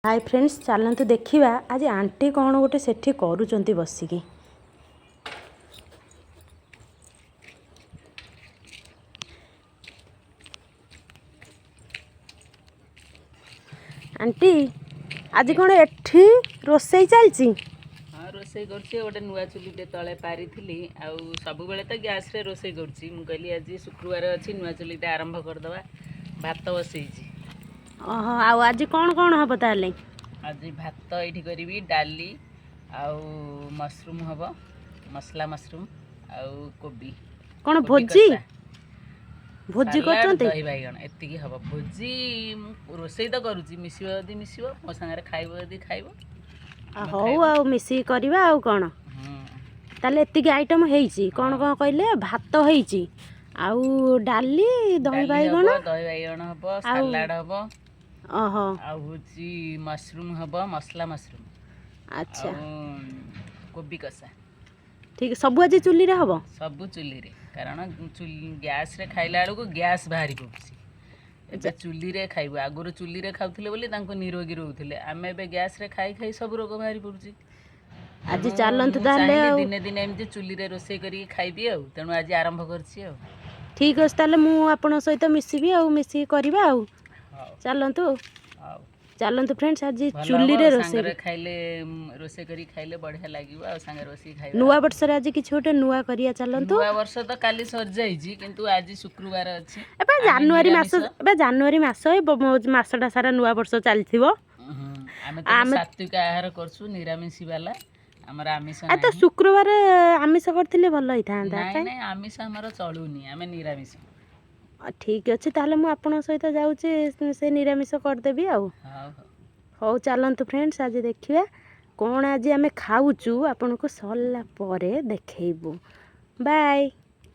Hi friends, चलतु देखा आज आंटी कौन गोटे सेठी करुचंती बसिकी। आंटी आज कौन एठी रोसई चलची? हाँ, रोसई करछि। गोटे नुआ चुली तले पारी सब बेले तो गैस रे रोसई करछि। मु कहली आज शुक्रवार अछि, नुआ चुली आरंभ करदवा। भात बसैछि। ओहो, आज कौन कौन हम ताले? आज भात एठी करिवि, डाली आउ मशरूम हबो, मसला मशरूम आउ कोबी। कौन भोजी भोजी करछंती? दही बाइगण एतिकी हबो। भोजी रोसई तो करूछि, मिसिबो यदि मिसिबो, मो संगे खाइबो यदि खाइबो। हौ आ मिसी करबा आ कोन ताले एतिकी आइटम हेइची। कोन कोन कहले? भात हेइची आउ डाली, दही बाइगण हबो, सलाड हबो। ओहो, आउ होची मशरूम हबो, मसला मशरूम। अच्छा, कोबी कसा। ठीक सब आज चुली रे हबो? सब चुली रे, कारण गैस रे खाइला बेलू गैस बाहरी पड़ुछि। एबे चुली रे खाइबो। आगुर चुली रे खाउथिले बोली तांको निरोगी रहउथिले। आमे एबे गैस रे खाई खाई सब रोग बाहरी पड़ुछि। आज चलंतु ताले दिने दिने एमती चुली रे रोसई करी खाइबी आ। तेणु आज आरंभ करछि आ। ठीक अछि, ताले मु आपन सहित मिसिबी आ, मिसी करबा आ। चलंतु चलंतु फ्रेंड्स, आज चुली रे रोसई खाइले, रोसई करी खाइले बढ़िया लागिबो आ। संगे रोसई खाइबा। नुआ वर्ष रे आज किछ होटे नुआ करिया। चलंतु नुआ वर्ष तो काली सर जाईजी, किंतु आज शुक्रवार अछि। एबे जानुआरी मास मासटा सारा नुआ वर्ष चलथिबो। आमे तो सात्विक आहार करछु, निरामिष वाला। हमर आमिष आ तो शुक्रवार आमिष करथिले भल होइथांता। नहीं नहीं, आमिष हमर चलुनी, आमे निरामिष। ठीक अछि, ताले मु आपन सहित जाउची, से निरामिष कर देबी आ। हौ चलंतु फ्रेंड्स, आज देखिबा कोन आज आमे खाउचू, आपन को सरला परे देखैबो। बाय।